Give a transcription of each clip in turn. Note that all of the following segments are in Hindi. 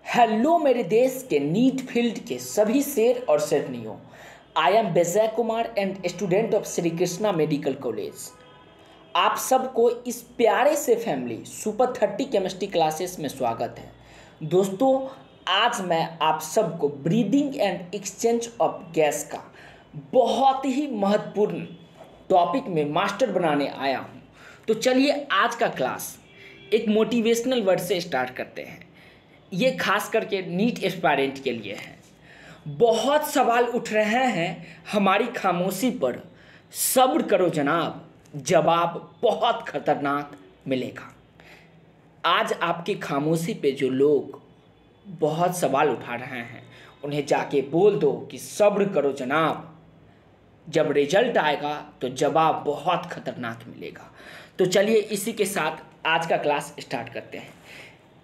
हेलो मेरे देश के नीट फील्ड के सभी शेर और शेरनियों। I am Vijay Kumar and student of Shri Krishna medical college. आप सबको इस प्यारे से फैमिली सुपर 30 केमिस्ट्री क्लासेस में स्वागत है। दोस्तों, आज मैं आप सबको breathing and exchange of gas का बहुत ही महत्वपूर्ण टॉपिक में मास्टर बनाने आया हूँ। तो चलिए आज का क्लास एक मोटिवेशनल वर्ड से स्टार्ट करते हैं। ये खास करके नीट एस्पायरेंट के लिए है। बहुत सवाल उठ रहे हैं हमारी खामोशी पर। सब्र करो जनाब, जवाब बहुत खतरनाक मिलेगा। आज आपकी खामोशी पे जो लोग बहुत सवाल उठा रहे हैं उन्हें जाके बोल दो कि सब्र करो जनाब, जब रिजल्ट आएगा तो जवाब बहुत खतरनाक मिलेगा। तो चलिए इसी के साथ आज का क्लास स्टार्ट करते हैं।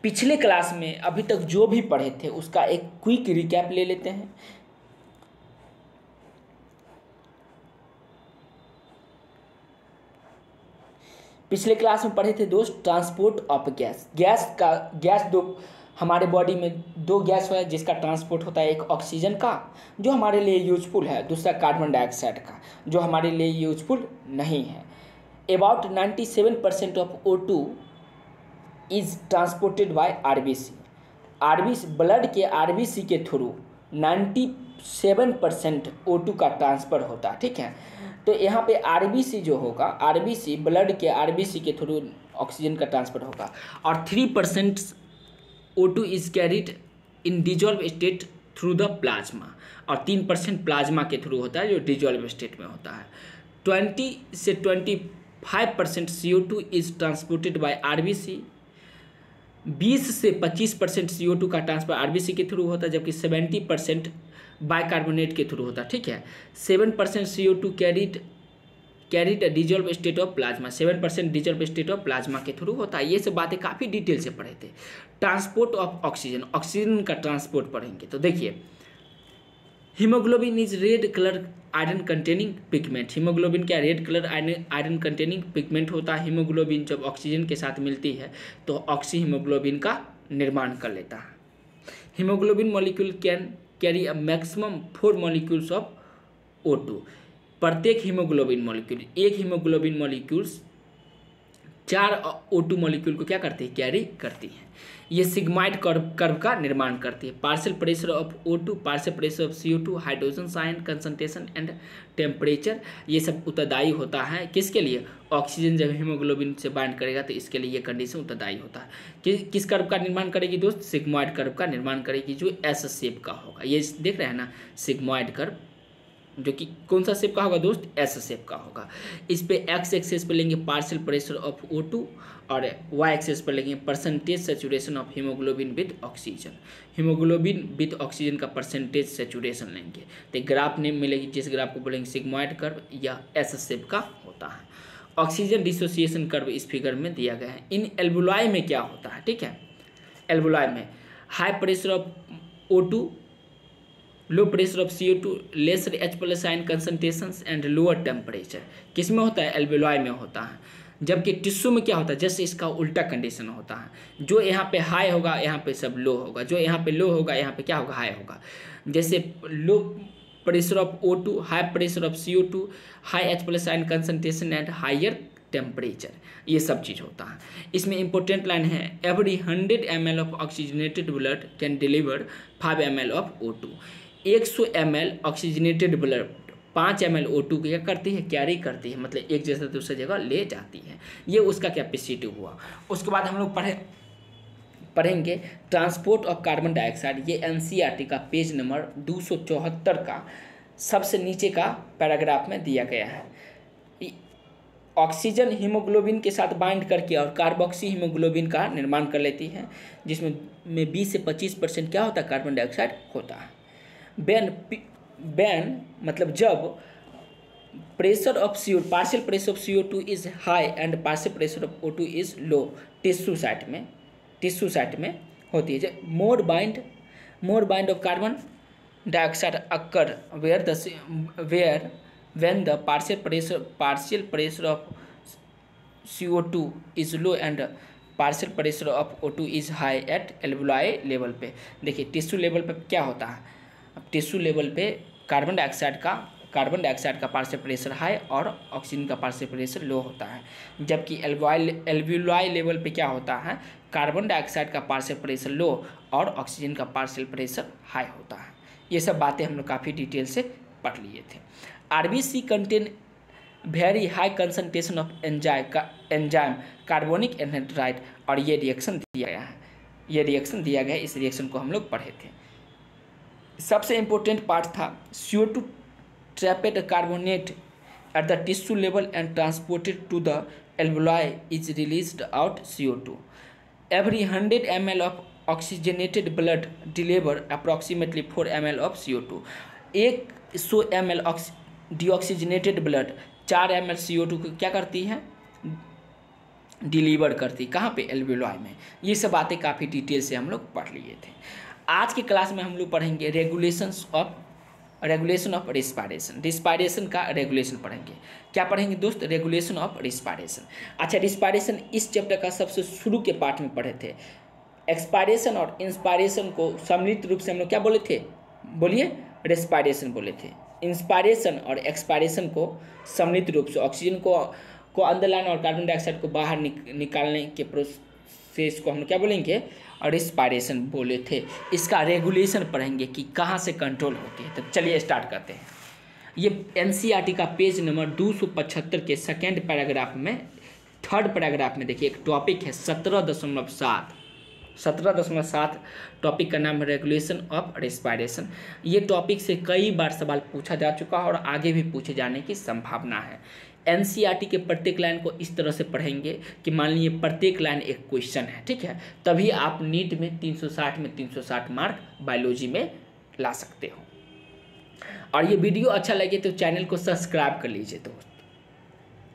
पिछले क्लास में अभी तक जो भी पढ़े थे उसका एक क्विक रिकैप ले लेते हैं। पिछले क्लास में पढ़े थे दोस्त ट्रांसपोर्ट ऑफ गैस दो हमारे बॉडी में दो गैस है जिसका ट्रांसपोर्ट होता है। एक ऑक्सीजन का जो हमारे लिए यूजफुल है, दूसरा कार्बन डाइऑक्साइड का जो हमारे लिए यूजफुल नहीं है। About 97% of O2 is transported by RBC blood के आरबीसी के थ्रू 97% O2 का ट्रांसफ़र होता है। ठीक है, तो यहाँ पे आरबीसी जो होगा, आरबीसी ब्लड के आरबीसी के थ्रू ऑक्सीजन का ट्रांसफ़र होगा और 3% O2 is carried in dissolve state through the plasma और 3% प्लाज्मा के थ्रू होता है जो डिजॉल्व स्टेट में होता है। 20 से 25% CO2 is transported by RBC. 20 से 25% CO2 का ट्रांसफर आरबीसी के थ्रू होता है, जबकि 70% बाइकार्बोनेट के थ्रू होता है। ठीक है, 7% CO2 carried dissolve state of plasma, 7% dissolve state of plasma के थ्रू होता है। ये सब बातें काफ़ी डिटेल से पढ़े थे। ट्रांसपोर्ट ऑफ ऑक्सीजन का ट्रांसपोर्ट पढ़ेंगे तो देखिए, haemoglobin is red colour iron containing pigment. Haemoglobin क्या red colour iron containing pigment होता है। हीमोग्लोबिन जब ऑक्सीजन के साथ मिलती है तो ऑक्सी हीमोग्लोबिन का निर्माण कर लेता है। Haemoglobin molecule can carry a maximum 4 molecules of O2। प्रत्येक हीमोग्लोबिन मॉलिक्यूल, एक हीमोग्लोबिन मॉलिक्यूल्स 4 O2 मॉलिक्यूल को क्या करती है, कैरी करती है। ये सिग्माइड कर्व का निर्माण करती है। Partial pressure of O2, partial pressure of CO2, hydrogen ion concentration and temperature, ये सब उत्तरदायी होता है किसके लिए, ऑक्सीजन जब हीमोग्लोबिन से बाइंड करेगा तो इसके लिए ये कंडीशन उत्तरदायी होता है। किस कर्व का निर्माण करेगी दोस्त, सिग्मॉइड कर्व का निर्माण करेगी जो एस शेप का होगा। ये देख रहे हैं ना, सिग्मॉइड कर्व जो कि कौन सा शेप का होगा दोस्त, एस शेप का होगा। इस पे एक्स एक्सेस पे लेंगे पार्शियल प्रेशर ऑफ O2 और वाई एक्सेस पर लेंगे percentage saturation of haemoglobin with oxygen. Haemoglobin with oxygen का परसेंटेज सेचुरेशन लेंगे तो ग्राफ नेम मिलेगी, जिस ग्राफ को बोलेंगे सिग्मॉइड कर्व या एस शेप का होता है। ऑक्सीजन डिसोसिएशन कर्व इस फिगर में दिया गया है। इन एल्बुलाई में क्या होता है, ठीक है, एल्बुलाई में high pressure of O2, low pressure of CO2, lesser H+ ion concentrations and lower temperature किस में होता है, एल्बुलाई में होता है। जबकि टिश्यू में क्या होता है, जैसे इसका उल्टा कंडीशन होता है। जो यहाँ पे हाई होगा यहाँ पे सब लो होगा, जो यहाँ पे लो होगा यहाँ पे क्या होगा, हाई होगा। जैसे low pressure of O2, high pressure of CO2, high H+ ion concentration and higher temperature, ये सब चीज़ होता है। इसमें इंपॉर्टेंट लाइन है, every 100 ml of oxygenated blood can deliver 5 ml of O2। 100 ml oxygenated blood 5 ml O2 क्या करती है, कैरी करती है, मतलब एक जगह दूसरी जगह ले जाती है। ये उसका कैपेसिटी हुआ। उसके बाद हम लोग पढ़ेंगे ट्रांसपोर्ट ऑफ कार्बन डाइऑक्साइड। ये NCERT का पेज नंबर 274 का सबसे नीचे का पैराग्राफ में दिया गया है। ऑक्सीजन हीमोग्लोबिन के साथ बाइंड करके और कार्बोक्सी हीमोग्लोबिन का निर्माण कर लेती है, जिसमें 20 से 25% क्या होता है, कार्बन डाइऑक्साइड होता है। बैन मतलब जब pressure of CO, partial pressure of CO2 is high and partial pressure of O2 is low, tissue site में होती है। जब more bind of carbon dioxide occur when the partial pressure of CO2 is low and partial pressure of O2 is high at alveoli level पे। देखिए टिश्यू लेवल पे क्या होता है, अब टिश्यू लेवल पे कार्बन डाइऑक्साइड का पार्शियल प्रेशर हाई और ऑक्सीजन का पार्शियल प्रेशर लो होता है, जबकि एल्वुलाई लेवल पे क्या होता है, कार्बन डाइऑक्साइड का पार्शियल प्रेशर लो और ऑक्सीजन का पार्शियल प्रेशर हाई होता है। ये सब बातें हम लोग काफ़ी डिटेल से पढ़ लिए थे। RBC contain very high concentration of enzyme carbonic anhydride, और ये रिएक्शन दिया गया है, इस रिएक्शन को हम लोग पढ़े थे। सबसे इम्पोर्टेंट पार्ट था CO2 trapped carbonate at the tissue level and transported to the alveoli is released out CO2। Every 100 ml of oxygenated blood deliver approximately 4 ml of CO2। 100 ml deoxygenated blood 4 ml CO2 को क्या करती है, डिलीवर करती, कहाँ पे, एल्वुलाई में। ये सब बातें काफ़ी डिटेल से हम लोग पढ़ लिए थे। आज की क्लास में हम लोग पढ़ेंगे रेगुलेशन ऑफ रिस्पायरेशन का रेगुलेशन पढ़ेंगे। क्या पढ़ेंगे दोस्त, रेगुलेशन ऑफ रिस्पायरेशन। अच्छा, रिस्पायरेशन इस चैप्टर का सबसे शुरू के पार्ट में पढ़े थे। एक्सपायरेशन और इंस्पायरेशन को सम्मिलित रूप से हम लोग क्या बोले थे, बोलिए, रेस्पायरेशन बोले थे। इंस्पायरेशन और एक्सपायरेशन को सम्मिलित रूप से ऑक्सीजन को अंदर लाना और कार्बन डाइऑक्साइड को बाहर निकालने के प्रोसेस को हम क्या बोलेंगे, और रिस्पायरेशन बोले थे। इसका रेगुलेशन पढ़ेंगे कि कहाँ से कंट्रोल होती है। तो चलिए स्टार्ट करते हैं। ये NCERT का पेज नंबर 275 के सेकेंड पैराग्राफ में, थर्ड पैराग्राफ में देखिए एक टॉपिक है 17.7 टॉपिक का नाम है रेगुलेशन ऑफ रिस्पायरेशन। ये टॉपिक से कई बार सवाल पूछा जा चुका है और आगे भी पूछे जाने की संभावना है। NCERT के प्रत्येक लाइन को इस तरह से पढ़ेंगे कि मान लीजिए प्रत्येक लाइन एक क्वेश्चन है, ठीक है, तभी आप नीट में 360 मार्क बायोलॉजी में ला सकते हो। और ये वीडियो अच्छा लगे तो चैनल को सब्सक्राइब कर लीजिए दोस्त,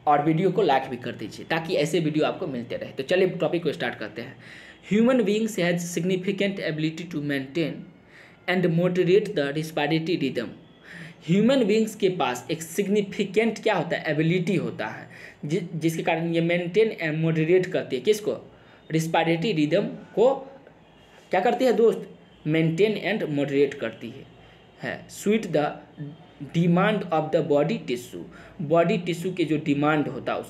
और वीडियो को लाइक भी कर दीजिए ताकि ऐसे वीडियो आपको मिलते रहे। तो चलिए टॉपिक को स्टार्ट करते हैं। Human beings has significant ability to maintain and moderate the respiratory rhythm. Human beings के पास एक सिग्निफिकेंट क्या होता है, एबिलिटी होता है, जिसके कारण ये मेंटेन एंड मॉडरेट करती है, किसको, रिस्पायरेटरी रिदम को क्या करती है दोस्त, मेंटेन एंड मॉडरेट करती है sweet the demand of the body tissue के जो डिमांड होता है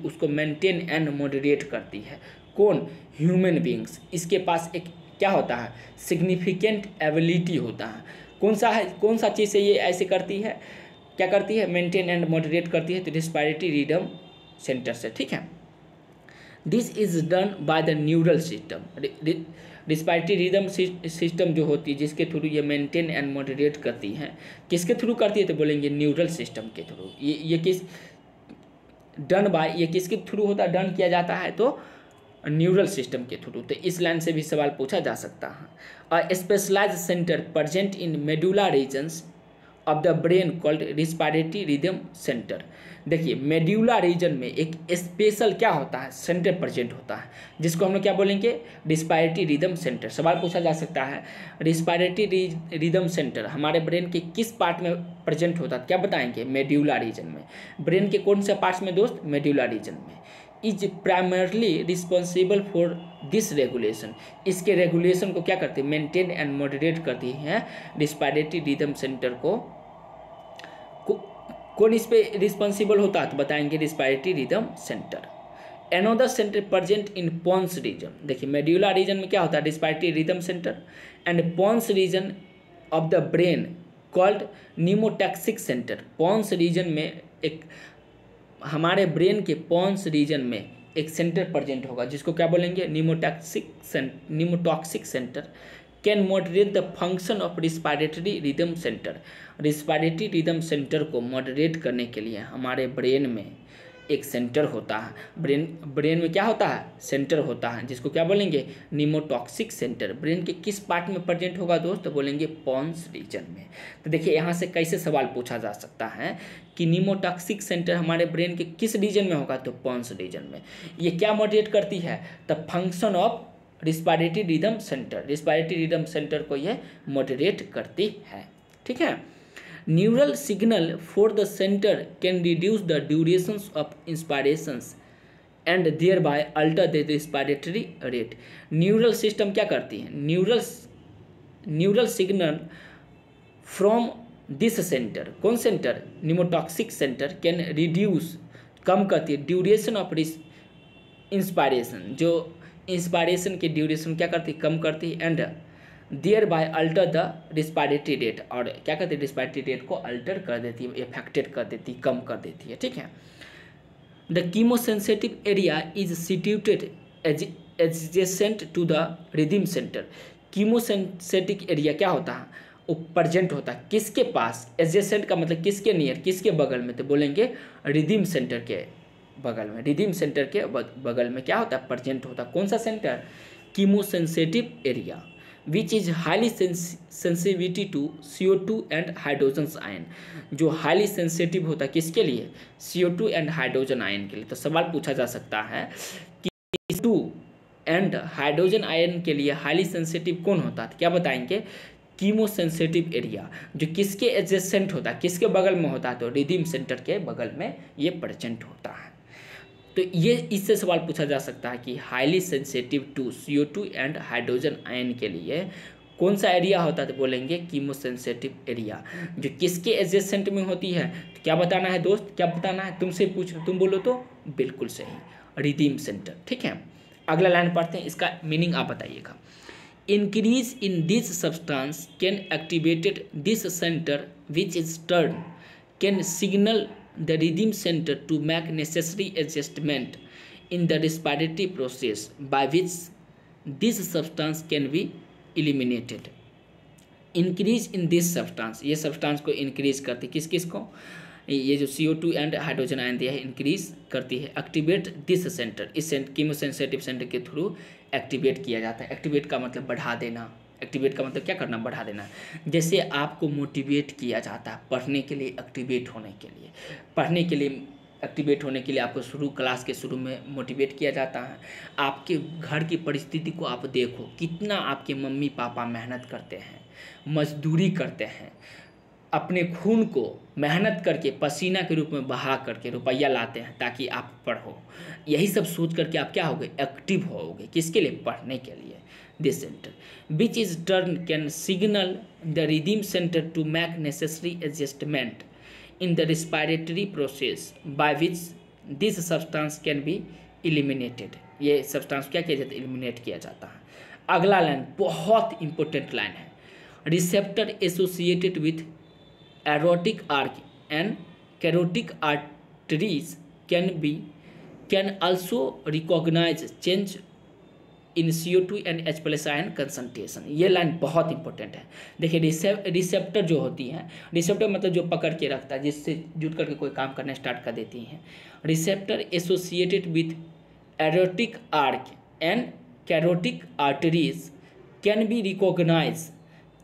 उसको मेंटेन एंड मॉडरेट करती है। कौन, ह्यूमन बीइंग्स। इसके पास एक क्या होता है, सिग्निफिकेंट एबिलिटी होता है। कौन सा चीज़ से ये ऐसे करती है, क्या करती है, मेंटेन एंड मॉडरेट करती है, तो रिस्पायरेटरी रिदम सेंटर से, ठीक है। This is done by the neural system. Respiratory rhythm system जो होती है जिसके थ्रू ये मेंटेन एंड मॉडरेट करती है, किसके थ्रू करती है, तो बोलेंगे न्यूरल सिस्टम के थ्रू। ये किसके थ्रू होता है, डन किया जाता है तो न्यूरल सिस्टम के थ्रू। तो इस लाइन से भी सवाल पूछा जा सकता है। A specialised centre present in medulla regions of the brain called respiratory rhythm centre. देखिए मेड्यूला रीजन में एक स्पेशल क्या होता है, सेंटर प्रेजेंट होता है, जिसको हम लोग क्या बोलेंगे, रिस्पायरेटरी रिदम सेंटर। सवाल पूछा जा सकता है रिस्पायरेटरी रिदम सेंटर हमारे ब्रेन के किस पार्ट में प्रेजेंट होता है, क्या बताएंगे, मेड्यूला रीजन में। ब्रेन के कौन से पार्ट्स में दोस्त, मेड्यूला रीजन में। Is primarily responsible for this regulation. इसके रेगुलेशन को क्या करती है, मेंटेन एंड मॉडरेट करती है रिस्पायरेटरी रिदम सेंटर को। कौन इस पे रिस्पॉन्सिबल होता है, तो बताएंगे respiratory rhythm center. Another center present in pons region. देखिए मेड्यूला रीजन में क्या होता है, respiratory rhythm center, and pons region of the brain called pneumotaxic center. Pons region में एक, हमारे ब्रेन के पोन्स रीजन में एक सेंटर प्रेजेंट होगा जिसको क्या बोलेंगे, pneumotaxic centre. Can moderate the function of respiratory rhythm centre. Respiratory rhythm centre को मॉडरेट करने के लिए हमारे ब्रेन में एक सेंटर होता है। ब्रेन में क्या होता है, सेंटर होता है, जिसको क्या बोलेंगे, न्यूमोटॉक्सिक सेंटर। ब्रेन के किस पार्ट में प्रेजेंट होगा दोस्त, तो बोलेंगे पोन्स रीजन में। तो देखिए यहाँ से कैसे सवाल पूछा जा सकता है कि न्यूमोटॉक्सिक सेंटर हमारे ब्रेन के किस रीजन में होगा, तो पोन्स रीजन में। ये क्या मॉडरेट करती है, the function of respiratory rhythm centre. Respiratory rhythm centre को यह मॉडरेट करती है, ठीक है। Neural signal for the centre can reduce the durations of inspirations. And thereby alter the respiratory rate. Neural system क्या करती है, neural signal from this centre, कौन centre, pneumotaxic centre, can reduce, कम करती है ड्यूरेशन ऑफ इंस्पायरेशन, जो इंस्पायरेशन की ड्यूरेशन क्या करती है, कम करती है, and thereby alter the respiratory rate, और क्या करती है रिस्पायरेटरी रेट को अल्टर कर देती है, इफेक्टेड कर देती है, कम कर देती है, ठीक है। The chemosensitive area is situated adjacent to the rhythm centre. Chemosensitive area क्या होता है, वो प्रेजेंट होता है किसके पास, एडजेसेंट का मतलब किसके नियर, किसके बगल में, तो बोलेंगे रिदम सेंटर के बगल में। रिदम सेंटर के बगल में क्या होता है, प्रेजेंट होता है, कौन सा center, chemosensitive area, which is highly sensitivity to CO2 and hydrogen ion, जो हाईली सेंसिटिव होता है किसके लिए, CO2 एंड हाइड्रोजन आयन के लिए। तो सवाल पूछा जा सकता है कि CO2 एंड हाइड्रोजन आयन के लिए हाईली सेंसिटिव कौन होता है, तो क्या बताएंगे, कीमोसेंसिटिव एरिया, जो किसके एडजेसेंट होता है, किसके बगल में होता है, तो रिदम सेंटर के बगल में ये प्रेजेंट होता है। तो ये इससे सवाल पूछा जा सकता है कि highly sensitive to CO2 and hydrogen ion के लिए कौन सा एरिया होता है, तो बोलेंगे कीमोसेंसिटिव एरिया, जो किसके एडजेसेंट में होती है। तो क्या बताना है दोस्त, क्या बताना है, तुमसे पूछ, तुम बोलो तो बिल्कुल सही, रिदम सेंटर, ठीक है। अगला लाइन पढ़ते हैं, इसका मीनिंग आप बताइएगा। Increase in this substance can activated this centre which is turn can signal the rhythm center to make necessary adjustment in the respiratory process by which this substance can be eliminated। increase in this substance, ये सब्सटेंस को इंक्रीज करती है, किस किस को, ये जो CO2 एंड हाइड्रोजन आयन दिया है इंक्रीज करती है। एक्टिवेट दिस सेंटर, इस कीमोसेंसिटिव सेंटर के थ्रू एक्टिवेट किया जाता है। एक्टिवेट का मतलब बढ़ा देना, एक्टिवेट का मतलब क्या करना, बढ़ा देना। जैसे आपको मोटिवेट किया जाता है पढ़ने के लिए, एक्टिवेट होने के लिए, पढ़ने के लिए एक्टिवेट होने के लिए आपको क्लास के शुरू में मोटिवेट किया जाता है। आपके घर की परिस्थिति को आप देखो, कितना आपके मम्मी पापा मेहनत करते हैं, मजदूरी करते हैं, अपने खून को मेहनत करके पसीना के रूप में बहा करके रुपया लाते हैं ताकि आप पढ़ो। यही सब सोच करके आप क्या होगे, एक्टिव होगे, किसके लिए, पढ़ने के लिए। this center which is turn can signal the rhythm center to make necessary adjustment in the respiratory process by which this substance can be eliminated। ये सब्सटेंस क्या किया जाता है, एलिमिनेट किया जाता है। अगला लाइन बहुत इंपॉर्टेंट लाइन है, receptor associated with aortic arch and carotid arteries can also recognize change in CO2 and H+ ion concentration. ये लाइन बहुत इंपॉर्टेंट है। देखिए रिसेप्टर जो होती हैं, रिसेप्टर मतलब जो पकड़ के रखता है, जिससे जुट करके कोई काम करना स्टार्ट कर देती हैं। Receptor associated with aortic arch and carotid arteries can be recognize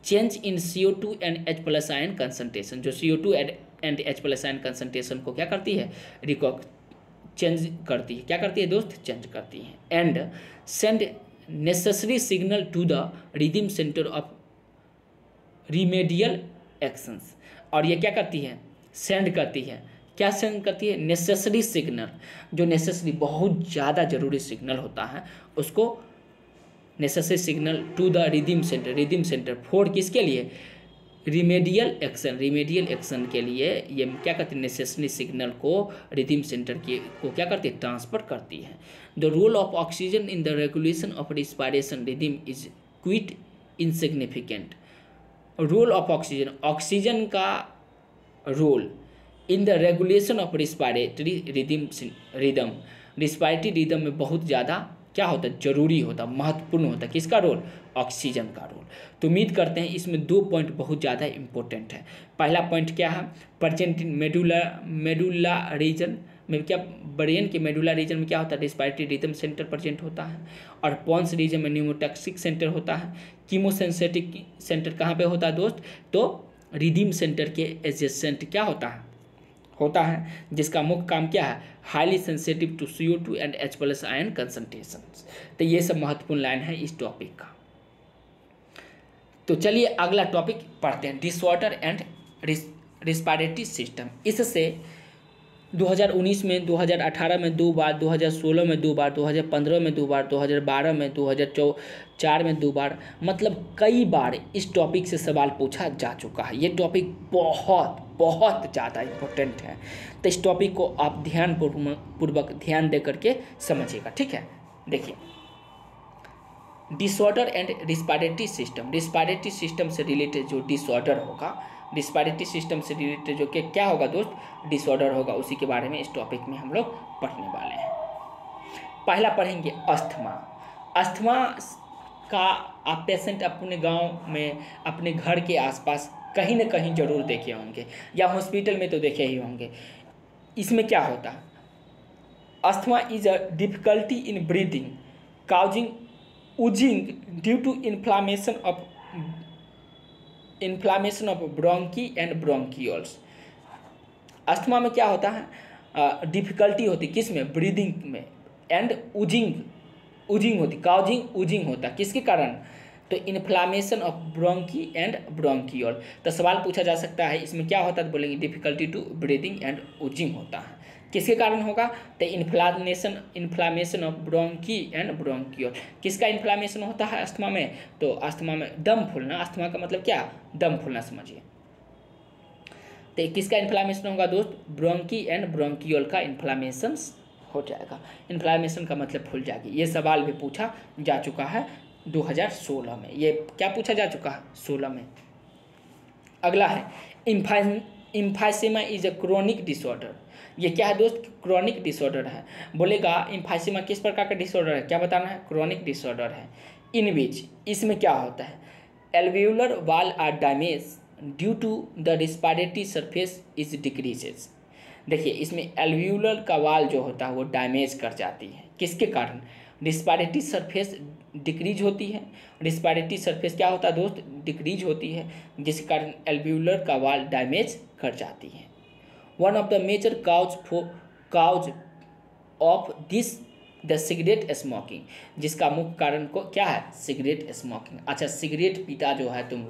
change in CO2 and H+ ion concentration, जो CO2 and H+ ion concentration को क्या करती है, चेंज करती है। क्या करती है दोस्त, चेंज करती है। And send necessary signal to the rhythm center of remedial actions, और ये क्या करती है, सेंड करती है, क्या सेंड करती है, नेसेसरी सिग्नल, जो नेसेसरी बहुत ज़्यादा जरूरी सिग्नल होता है उसको necessary signal to the rhythm center for किसके लिए, रिमेडियल एक्शन के लिए ये क्या करती है, नेसेसरी सिग्नल को रिदम सेंटर को क्या करती है, ट्रांसफर करती है। The role of oxygen in the regulation of respiration rhythm is quite insignificant. Role of oxygen का role in the regulation of respiratory rhythm respiratory rhythm में बहुत ज़्यादा क्या होता है, जरूरी होता, महत्वपूर्ण होता। किसका रोल, ऑक्सीजन का रोल। तो उम्मीद करते हैं इसमें 2 पॉइंट बहुत ज़्यादा इंपॉर्टेंट है। पहला पॉइंट क्या है, प्रेजेंट इन मेडुला रीजन में, क्या ब्रेन के मेडुला रीजन में क्या होता है, रिस्पायरेटरी रिदम सेंटर प्रेजेंट होता है, और पॉन्स रीजन में न्यूमोटॉक्सिक सेंटर होता है। कीमोसेंसिटिव सेंटर कहाँ पे होता है दोस्त, तो रिदम सेंटर के एडजेसेंट क्या होता है, जिसका मुख्य काम क्या है, highly sensitive to CO2 and H+ ion concentration. तो ये सब महत्वपूर्ण लाइन है इस टॉपिक का। तो चलिए अगला टॉपिक पढ़ते हैं, डिसऑर्डर एंड रिस्पायरेटरी सिस्टम। इससे 2019 में, 2018 में 2 बार, 2016 में 2 बार, 2015 में 2 बार, 2012 में, 2004 में 2 बार, मतलब कई बार इस टॉपिक से सवाल पूछा जा चुका है। ये टॉपिक बहुत बहुत ज़्यादा इम्पोर्टेंट है, तो इस टॉपिक को आप पूर्वक ध्यान दे करके समझिएगा, ठीक है। देखिए, disorder and respiratory system, respiratory system से रिलेटेड जो डिसऑर्डर होगा, रिस्पायरेटरी सिस्टम से रिलेटेड जो कि क्या होगा दोस्त, डिसऑर्डर होगा, उसी के बारे में इस टॉपिक में हम लोग पढ़ने वाले हैं। पहला पढ़ेंगे अस्थमा। अस्थमा का आप पेशेंट अपने गांव में, अपने घर के आसपास कहीं ना कहीं जरूर देखे होंगे, या हॉस्पिटल में तो देखे ही होंगे। इसमें क्या होता है, asthma is a difficulty in breathing causing oozing due to inflammation of bronchi and bronchioles। Asthma में क्या होता है, डिफिकल्टी होती किस में, ब्रीदिंग में, एंड ऊजिंग होती, काउजिंग ऊजिंग होता, किसके कारण, तो inflammation of bronchi and bronchiole. तो सवाल पूछा जा सकता है इसमें क्या होता है, तो बोलेंगे difficulty to breathing and oozing होता है, किसके कारण होगा, तो inflammation of bronchi and bronchiole. किसका इन्फ्लामेशन होता है अस्थमा में, तो अस्थमा में दम फूलना, अस्थमा का मतलब क्या, दम फूलना समझिए। तो किसका इन्फ्लामेशन होगा दोस्त, ब्रोंकी एंड ब्रोंकियोल का इन्फ्लामेशन हो जाएगा। इन्फ्लामेशन का मतलब फूल जाएगी। ये सवाल भी पूछा जा चुका है 2016 में, ये क्या पूछा जा चुका है 16 में। अगला है emphysema is a chronic disorder. ये क्या है दोस्त, क्रोनिक डिसऑर्डर है। बोलेगा इम्फाइसेमा किस प्रकार का डिसऑर्डर है, क्या बताना है, क्रोनिक डिसऑर्डर है। इन विच, इसमें क्या होता है, alveolar wall are damage due to the respiratory surface is decreases. देखिए, इसमें एल्वियोलर का वाल जो होता है वो डैमेज कर जाती है, किसके कारण, रिस्पायरेटरी सरफेस डिक्रीज होती है। रिस्पायरेटरी सरफेस क्या होता है दोस्त, डिक्रीज होती है, जिसके कारण एल्वियोलर का वाल डैमेज कर जाती है। One of the major cause of this the cigarette smoking, जिसका मुख्य कारण को क्या है, सिगरेट स्मोकिंग। अच्छा, सिगरेट पीता जो है तुम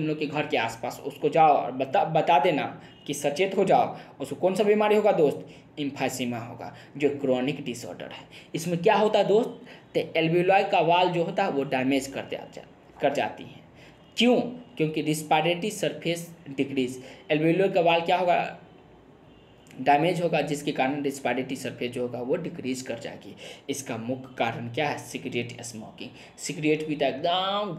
लोग के घर के आसपास, उसको जाओ और बता देना कि सचेत हो जाओ, उसको कौन सा बीमारी होगा दोस्त, इम्फाइसेमा होगा, जो क्रोनिक डिसऑर्डर है। इसमें क्या होता है दोस्त, तो एल्वियोलाई का वाल जो होता है वो डैमेज कर जाती है। क्यों, क्योंकि रिस्पायरेटरी सरफेस डिक्रीज, एल्वियोलाई का वाल क्या होगा, डैमेज होगा, जिसके कारण रिस्पायरेटरी सरफेस जो होगा वो डिक्रीज कर जाएगी। इसका मुख्य कारण क्या है, सिगरेट स्मोकिंग। सिगरेट पीता एकदम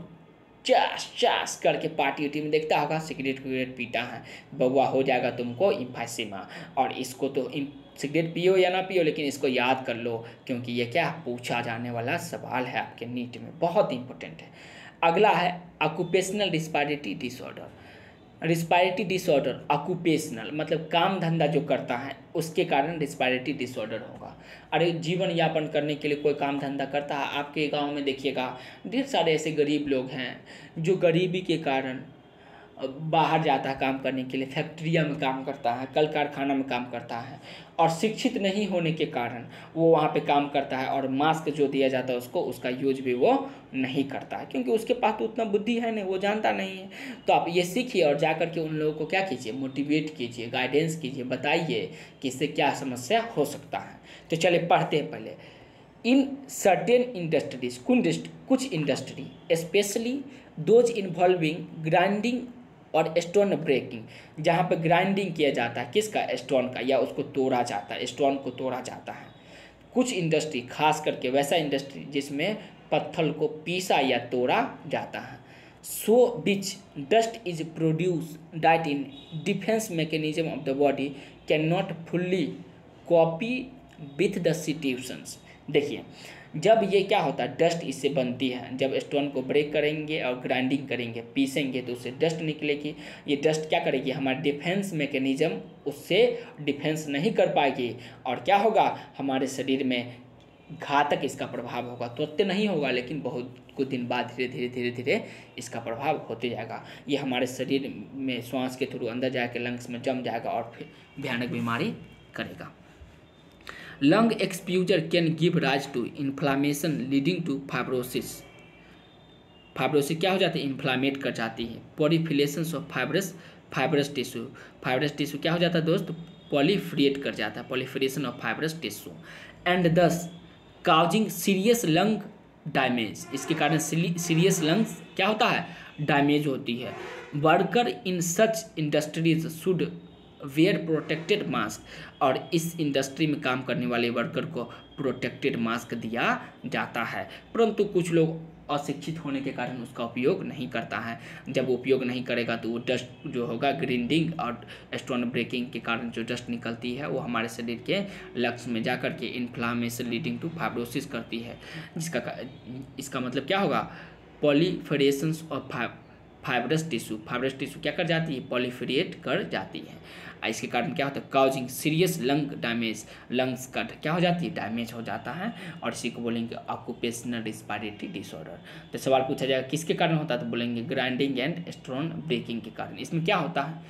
चास करके पार्टी उटी में देखता होगा, सिगरेट पीता है, बउआ हो जाएगा तुमको इम्फाइसेमा। और इसको तो सिगरेट पियो या ना पियो, लेकिन इसको याद कर लो, क्योंकि ये क्या पूछा जाने वाला सवाल है आपके नीट में, बहुत इंपॉर्टेंट है। अगला है occupational respiratory disorder. Respiratory disorder occupational मतलब काम धंधा जो करता है उसके कारण रिस्पायरेटरी डिसऑर्डर होगा। अरे जीवन यापन करने के लिए कोई काम धंधा करता है, आपके गांव में देखिएगा ढेर सारे ऐसे गरीब लोग हैं जो गरीबी के कारण बाहर जाता है काम करने के लिए, फैक्ट्रिया में काम करता है, कल कारखाना में काम करता है, और शिक्षित नहीं होने के कारण वो वहाँ पे काम करता है, और मास्क जो दिया जाता है उसको, उसका यूज भी वो नहीं करता है, क्योंकि उसके पास तो उतना बुद्धि है नहीं, वो जानता नहीं है। तो आप ये सीखिए और जा कर के उन लोगों को क्या कीजिए, मोटिवेट कीजिए, गाइडेंस कीजिए, बताइए कि इससे क्या समस्या हो सकता है। तो चलिए पढ़ते हैं पहले। इन सर्टेन इंडस्ट्रीज, कुछ industry specially those involving grinding और स्टोन ब्रेकिंग, जहाँ पे ग्राइंडिंग किया जाता है किसका, स्टोन का, या उसको तोड़ा जाता है, स्टोन को तोड़ा जाता है। कुछ इंडस्ट्री, खास करके वैसा इंडस्ट्री जिसमें पत्थर को पीसा या तोड़ा जाता है। So which dust is produce that in defence mechanism of the body can not fully copy with the situations. देखिए, जब ये क्या होता है, डस्ट इससे बनती है, जब स्टोन को ब्रेक करेंगे और ग्राइंडिंग करेंगे, पीसेंगे, तो उससे डस्ट निकलेगी। ये डस्ट क्या करेगी, हमारा डिफेंस मैकेनिज्म उससे डिफेंस नहीं कर पाएगी, और क्या होगा, हमारे शरीर में घातक इसका प्रभाव होगा। तुरंत नहीं होगा, लेकिन बहुत कुछ दिन बाद धीरे धीरे इसका प्रभाव होते जाएगा। ये हमारे शरीर में श्वास के थ्रू अंदर जाकर लंग्स में जम जाएगा और फिर भयानक बीमारी करेगा। Lung exposure can give rise to inflammation leading to fibrosis. Fibrosis क्या हो जाती है, इन्फ्लामेट कर जाती है। पॉलीफिलेशन ऑफ फाइब्रस टिश्यू क्या हो जाता है दोस्त, पॉलीफ्रिएट कर जाता है, पॉलीफ्रिएशन ऑफ फाइब्रस टिश्यू एंड दस काउजिंग सीरियस लंग डैमेज। इसके कारण सीरियस लंग्स क्या होता है, डैमेज होती है। Worker in such industries should wear protected mask, और इस इंडस्ट्री में काम करने वाले वर्कर को प्रोटेक्टेड मास्क दिया जाता है, परंतु कुछ लोग अशिक्षित होने के कारण उसका उपयोग नहीं करता है। जब उपयोग नहीं करेगा तो वो डस्ट जो होगा ग्राइंडिंग और स्टोन ब्रेकिंग के कारण जो डस्ट निकलती है वो हमारे शरीर के लंग्स में जा कर के इन्फ्लामेशन लीडिंग टू फाइब्रोसिस करती है, इसका मतलब क्या होगा, पॉलीफरेशन ऑफ फाइब्रस टिश्यू क्या कर जाती है, पॉलीफरेट कर जाती है। इसके कारण क्या होता है, causing serious lung damage, lungs का क्या हो जाती है, डैमेज हो जाता है, और इसी को बोलेंगे ऑक्यूपेशनल रेस्पिरेटरी डिसऑर्डर। तो सवाल पूछा जाएगा किसके कारण होता है, तो बोलेंगे ग्राइंडिंग एंड स्टोन ब्रेकिंग के कारण। इसमें क्या होता है,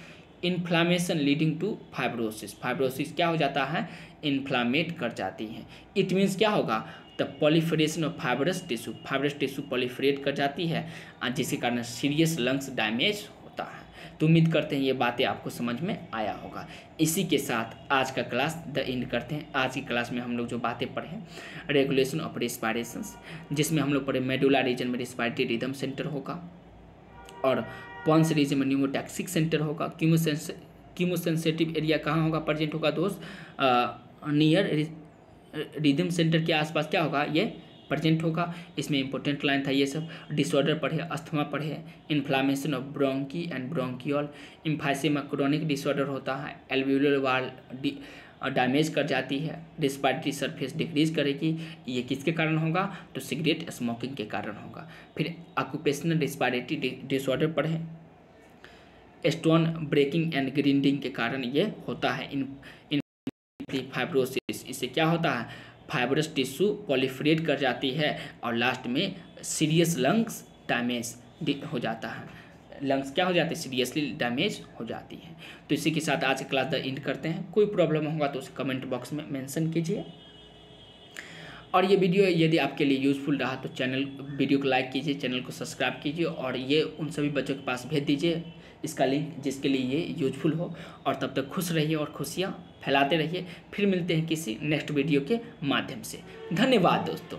inflammation leading to fibrosis, fibrosis क्या हो जाता है, इन्फ्लामेट कर जाती है। इट मीन्स क्या होगा, the proliferation of fibrous tissue पॉलीफरेट कर जाती है, जिसके कारण सीरियस लंग्स डैमेज होता है। तो उम्मीद करते हैं ये बातें आपको समझ में आया होगा। इसी के साथ आज का क्लास द एंड करते हैं। आज की क्लास में हम लोग जो बातें पढ़े, रेगुलेशन ऑफ रेस्पिरेशंस, जिसमें हम लोग पढ़े मेडुला रीजन में रेस्पिरेटरी रिदम सेंटर होगा, और पॉन्स रीजन में न्यूमोटैक्सिक सेंटर होगा। कीमोसेंसिटिव एरिया कहाँ होगा, प्रेजेंट होगा दोस्त, नियर रिदम सेंटर के आसपास क्या होगा, ये प्रेजेंट होगा। इसमें इंपॉर्टेंट लाइन था ये सब। डिसऑर्डर पढ़े, अस्थमा पढ़े, inflammation of bronchi and bronchiole, emphysema chronic disorder होता है, एल्वियोलर वाल डैमेज कर जाती है, रेस्पिरेटरी सरफेस डिक्रीज करेगी। ये किसके कारण होगा, तो सिगरेट स्मोकिंग के कारण होगा। फिर ऑक्यूपेशनल रेस्पिरेटरी डिसऑर्डर पढ़े, स्टोन ब्रेकिंग एंड ग्राइंडिंग के कारण ये होता है। फाइब्रोसिस, इससे क्या होता है, फाइब्रस टिश्यू पॉलीफ्रेट कर जाती है, और लास्ट में सीरियस लंग्स डैमेज हो जाता है, लंग्स क्या हो जाते हैं, सीरियसली डैमेज हो जाती है। तो इसी के साथ आज की क्लास द एंड करते हैं। कोई प्रॉब्लम होगा तो उसे कमेंट बॉक्स में मेंशन कीजिए, और ये वीडियो यदि आपके लिए यूज़फुल रहा तो वीडियो को लाइक कीजिए, चैनल को सब्सक्राइब कीजिए, और ये उन सभी बच्चों के पास भेज दीजिए इसका लिंक जिसके लिए ये यूजफुल हो। और तब तक खुश रहिए और खुशियाँ फैलाते रहिए। फिर मिलते हैं किसी नेक्स्ट वीडियो के माध्यम से। धन्यवाद दोस्तों।